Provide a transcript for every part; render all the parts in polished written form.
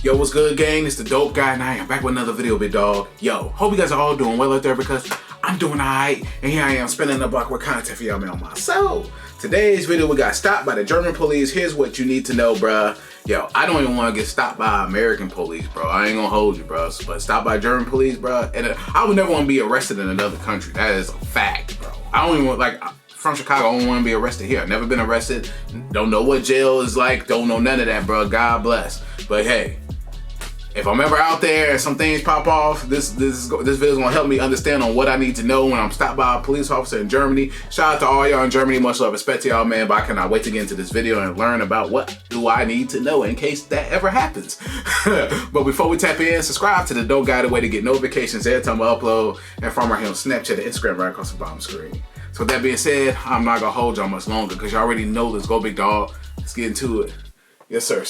Yo, what's good, gang? It's the Dope Guy, and I am back with another video, big dog. Yo, hope you guys are all doing well out there because I'm doing alright, and here I am spending a buck with content for y'all, man, on my soul. Today's video, we got stopped by the German police. Here's what you need to know, bruh. Yo, I don't even want to get stopped by American police, bro. I ain't gonna hold you, bro. But stopped by German police, bro. And I would never want to be arrested in another country. That is a fact, bro. I don't even want, like, from Chicago, I don't want to be arrested here. I've never been arrested. Don't know what jail is like. Don't know none of that, bro. God bless. But hey, if I'm ever out there and some things pop off, this video is gonna help me understand on what I need to know when I'm stopped by a police officer in Germany. Shout out to all y'all in Germany. Much love, respect to y'all, man. But I cannot wait to get into this video and learn about what do I need to know in case that ever happens. But before we tap in, subscribe to the Dope Guy, the way to get notifications every time I upload, and from right here on Snapchat and Instagram right across the bottom screen. So with that being said, I'm not gonna hold y'all much longer because y'all already know this. Go big dog. Let's get into it. Yes, sir.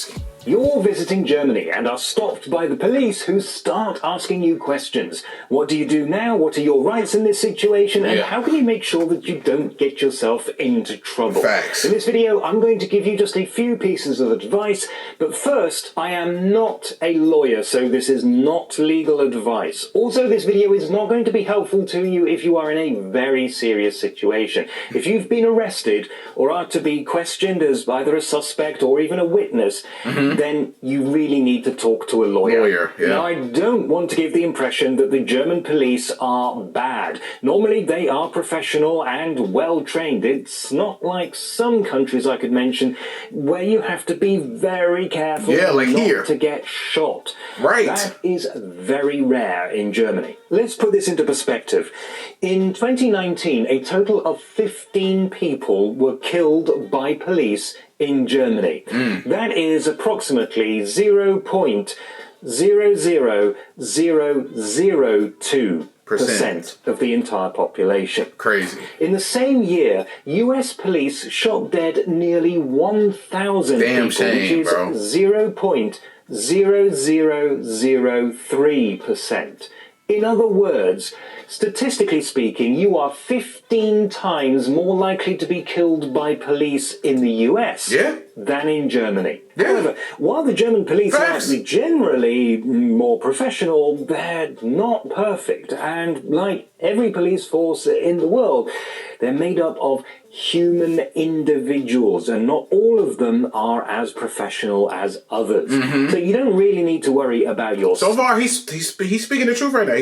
You're visiting Germany and are stopped by the police who start asking you questions. What do you do now? What are your rights in this situation? And how can you make sure that you don't get yourself into trouble? Facts. In this video, I'm going to give you just a few pieces of advice. But first, I am not a lawyer, so this is not legal advice. Also, this video is not going to be helpful to you if you are in a very serious situation. If you've been arrested or are to be questioned as either a suspect or even a witness, then you really need to talk to a lawyer. Now, I don't want to give the impression that the German police are bad. Normally, they are professional and well-trained. It's not like some countries I could mention where you have to be very careful not to get shot. Right. That is very rare in Germany. Let's put this into perspective. In 2019, a total of 15 people were killed by police in Germany. That is approximately 0.00002% of the entire population. Crazy. In the same year, US police shot dead nearly 1,000 people, which is 0.00003%. In other words, statistically speaking, you are 15 times more likely to be killed by police in the US than in Germany. However, while the German police are actually generally more professional, they're not perfect. And like every police force in the world, they're made up of human individuals, and not all of them are as professional as others. So you don't really need to worry about your... So far, he's speaking the truth right now.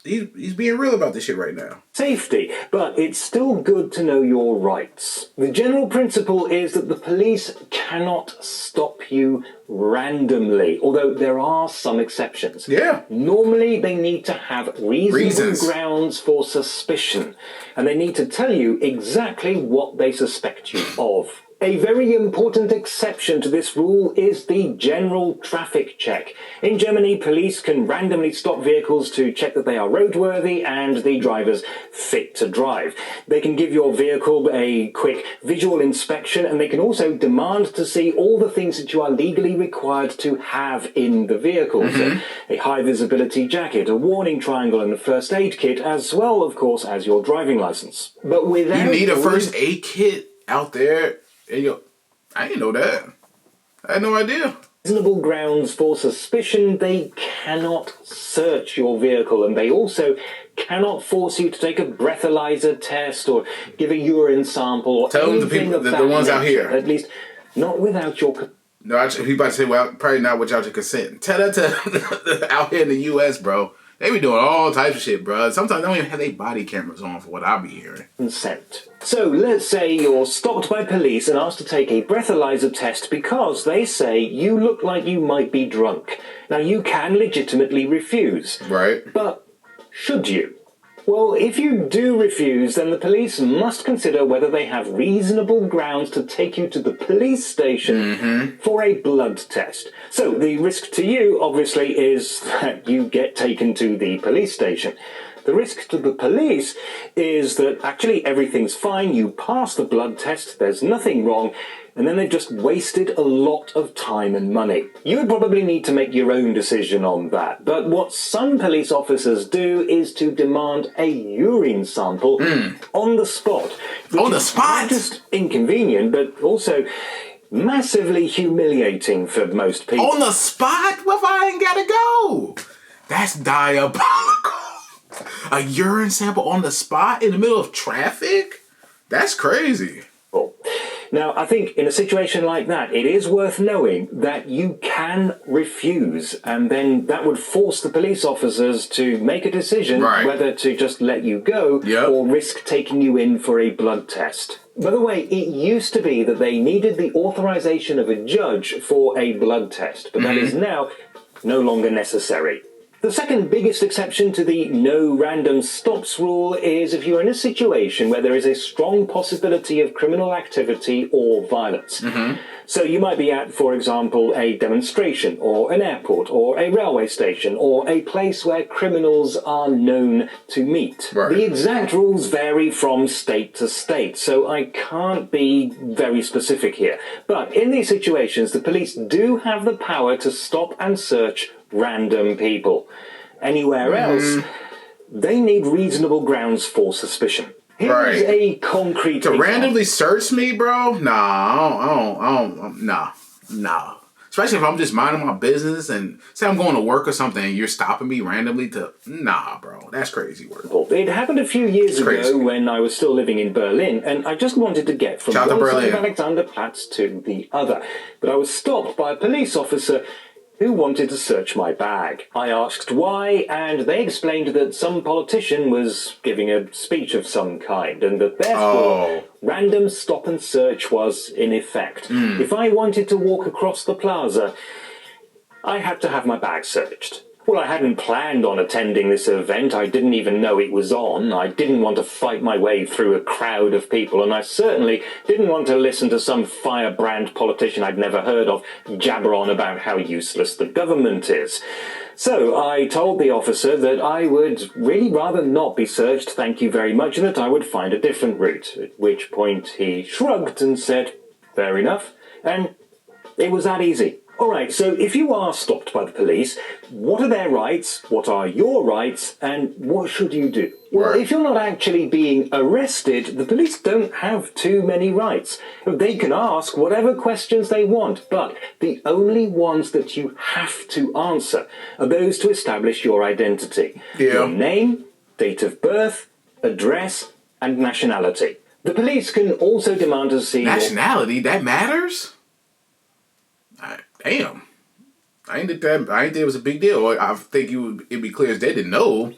He's being real about this shit right now. Safety, but it's still good to know your rights. The general principle is that the police cannot stop you randomly, although there are some exceptions. Normally, they need to have reasonable grounds for suspicion, and they need to tell you exactly what they suspect you of. A very important exception to this rule is the general traffic check. In Germany, police can randomly stop vehicles to check that they are roadworthy and the drivers fit to drive. They can give your vehicle a quick visual inspection, and they can also demand to see all the things that you are legally required to have in the vehicle. So a high visibility jacket, a warning triangle, and a first aid kit, as well, of course, as your driving license. But without... You need a first aid kit out there? Hey, yo, I didn't know that. I had no idea. Reasonable grounds for suspicion, they cannot search your vehicle, and they also cannot force you to take a breathalyzer test or give a urine sample or Tell them the people, the ones out here. At least not without your... No, he about to say, well, probably not without your consent. Tell that to out here in the U.S., bro. They be doing all types of shit, bro. Sometimes they don't even have their body cameras on for what I be hearing. Consent. So let's say you're stopped by police and asked to take a breathalyzer test because they say you look like you might be drunk. Now, you can legitimately refuse. Right. But should you? Well, if you do refuse, then the police must consider whether they have reasonable grounds to take you to the police station for a blood test. So the risk to you, obviously, is that you get taken to the police station. The risk to the police is that actually everything's fine, you pass the blood test, there's nothing wrong, and then they've just wasted a lot of time and money. You would probably need to make your own decision on that, but what some police officers do is to demand a urine sample on the spot. On the spot? Not just inconvenient, but also massively humiliating for most people. On the spot? What if I ain't gotta go? That's diabolical. A urine sample on the spot in the middle of traffic? That's crazy. Now, I think in a situation like that, it is worth knowing that you can refuse, and then that would force the police officers to make a decision whether to just let you go or risk taking you in for a blood test. By the way, it used to be that they needed the authorization of a judge for a blood test, but that is now no longer necessary. The second biggest exception to the no random stops rule is if you're in a situation where there is a strong possibility of criminal activity or violence. So you might be at, for example, a demonstration or an airport or a railway station or a place where criminals are known to meet. The exact rules vary from state to state, so I can't be very specific here. But in these situations, the police do have the power to stop and search random people. Anywhere else, they need reasonable grounds for suspicion. Here's a concrete example. Randomly search me, bro? Nah. Especially if I'm just minding my business and say I'm going to work or something and you're stopping me randomly to... Nah, bro. That's crazy work. It happened a few years ago when I was still living in Berlin, and I just wanted to get from one side of Alexanderplatz to the other. But I was stopped by a police officer who wanted to search my bag. I asked why, and they explained that some politician was giving a speech of some kind, and that therefore random stop and search was in effect. If I wanted to walk across the plaza, I had to have my bag searched. Well, I hadn't planned on attending this event. I didn't even know it was on. I didn't want to fight my way through a crowd of people, and I certainly didn't want to listen to some firebrand politician I'd never heard of jabber on about how useless the government is. So I told the officer that I would really rather not be searched, thank you very much, and that I would find a different route, at which point he shrugged and said, fair enough, and it was that easy. Alright, so if you are stopped by the police, what are their rights, what are your rights, and what should you do? Well, if you're not actually being arrested, the police don't have too many rights. They can ask whatever questions they want, but the only ones that you have to answer are those to establish your identity. Your name, date of birth, address, and nationality. The police can also demand to see nationality? That matters? Damn. I ain't think it was a big deal. I think it'd be clear as they didn't know.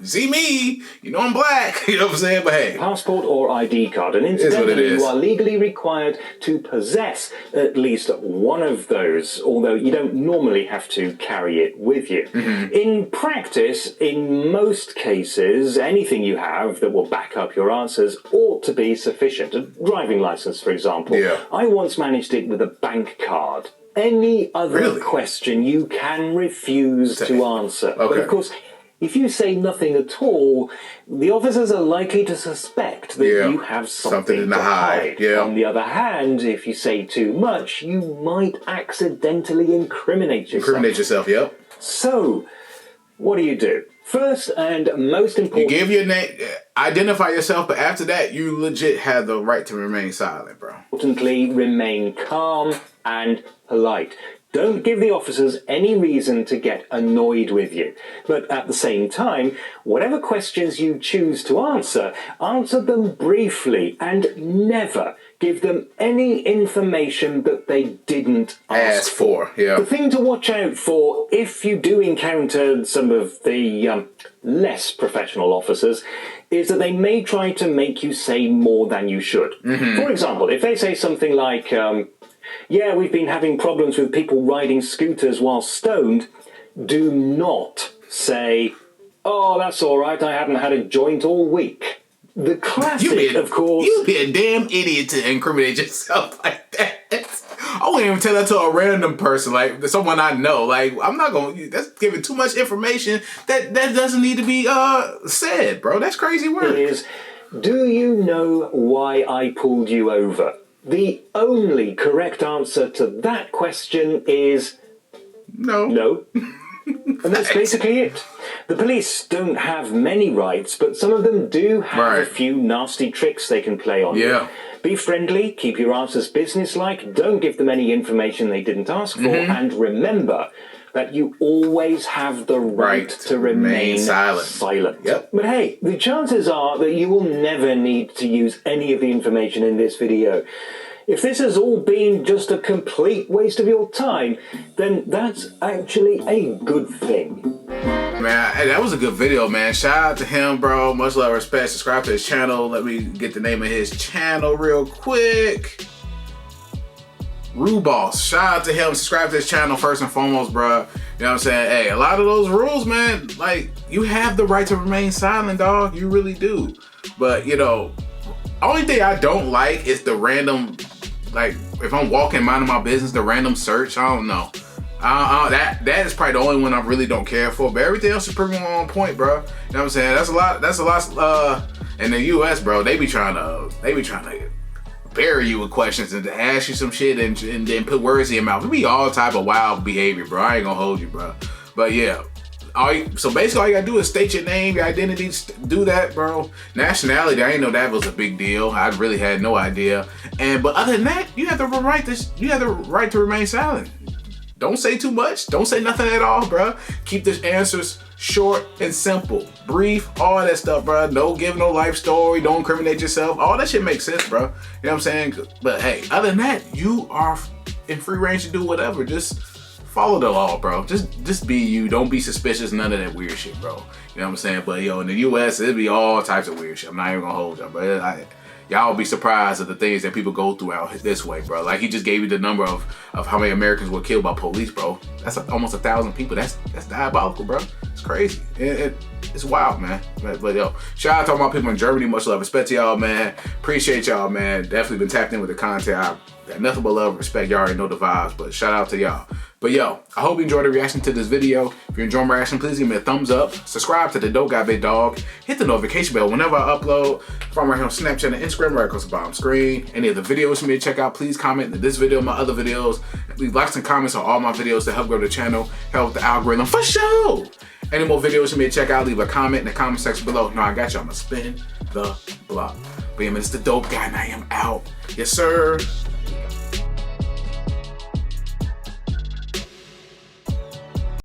See me, you know I'm black. You know what I'm saying? But hey. Passport or ID card. And incidentally, you are legally required to possess at least one of those, although you don't normally have to carry it with you. In practice, in most cases, anything you have that will back up your answers ought to be sufficient. A driving license, for example. I once managed it with a bank card. Any other question you can refuse to answer. But of course, if you say nothing at all, the officers are likely to suspect that you have something to hide. On the other hand, if you say too much, you might accidentally incriminate yourself. So, what do? First and most important... You give your name, identify yourself, but after that, you legit have the right to remain silent, bro. Importantly, remain calm and polite. Don't give the officers any reason to get annoyed with you. But at the same time, whatever questions you choose to answer them briefly and never give them any information that they didn't ask for. The thing to watch out for if you do encounter some of the less professional officers is that they may try to make you say more than you should. For example, if they say something like... yeah, we've been having problems with people riding scooters while stoned, do not say, oh, that's all right, I haven't had a joint all week. The classic, of course... You'd be a damn idiot to incriminate yourself like that. I wouldn't even tell that to a random person, like someone I know. Like, I'm not going to... That's giving too much information that doesn't need to be said, bro. That's crazy work. Do you know why I pulled you over? The only correct answer to that question is... No. And that's basically it. The police don't have many rights, but some of them do have a few nasty tricks they can play on you. Be friendly, keep your answers businesslike, don't give them any information they didn't ask for, and remember that you always have the right to remain silent. Yep. But hey, the chances are that you will never need to use any of the information in this video. If this has all been just a complete waste of your time, then that's actually a good thing. Man, hey, that was a good video, man. Shout out to him, bro. Much love, respect. Subscribe to his channel. Let me get the name of his channel real quick. Boss. Shout out to him. Subscribe to his channel first and foremost, bro. You know what I'm saying? Hey, a lot of those rules, man, like, you have the right to remain silent, dog. You really do. But, you know, only thing I don't like is the random, like, if I'm walking, minding my business, the random search. I don't know. That is probably the only one I really don't care for. But everything else is pretty on point, bro. You know what I'm saying? That's a lot. In the U.S., bro, they be trying to bury you with questions and to ask you some shit and then put words in your mouth. It be all type of wild behavior, bro. I ain't gonna hold you, bro. But yeah, so basically all you gotta do is state your name, your identity, do that, bro. Nationality, I didn't know that was a big deal. I really had no idea. But other than that, you have the right to remain silent. Don't say too much. Don't say nothing at all, bro. Keep the answers short and simple. Brief, all that stuff, bro. Don't give no life story. Don't incriminate yourself. All that shit makes sense, bro. You know what I'm saying? But hey, other than that, you are in free range to do whatever. Just follow the law, bro. Just be you. Don't be suspicious. None of that weird shit, bro. You know what I'm saying? But yo, in the U.S., it'd be all types of weird shit. I'm not even gonna hold you, bro. Y'all will be surprised at the things that people go through out this way, bro. Like, he just gave you the number of how many Americans were killed by police, bro. That's almost 1,000 people. That's diabolical, bro. It's crazy. It's wild, man. But yo, shout out to all my people in Germany. Much love, respect to y'all, man. Appreciate y'all, man. Definitely been tapped in with the content. I got nothing but love and respect. Y'all already know the vibes, but shout out to y'all. But yo, I hope you enjoyed the reaction to this video. If you're enjoying my reaction, please give me a thumbs up. Subscribe to the Dope Guy Big Dog. Hit the notification bell whenever I upload. From right here on Snapchat and Instagram, right across the bottom screen. Any of the videos you may check out, please comment in this video, my other videos. Leave likes and comments on all my videos to help grow the channel, help with the algorithm for sure. Any more videos you may check out, leave a comment in the comment section below. No, I got you. I'm gonna spin the block. But yeah, man, it's the Dope Guy and I am out. Yes, sir.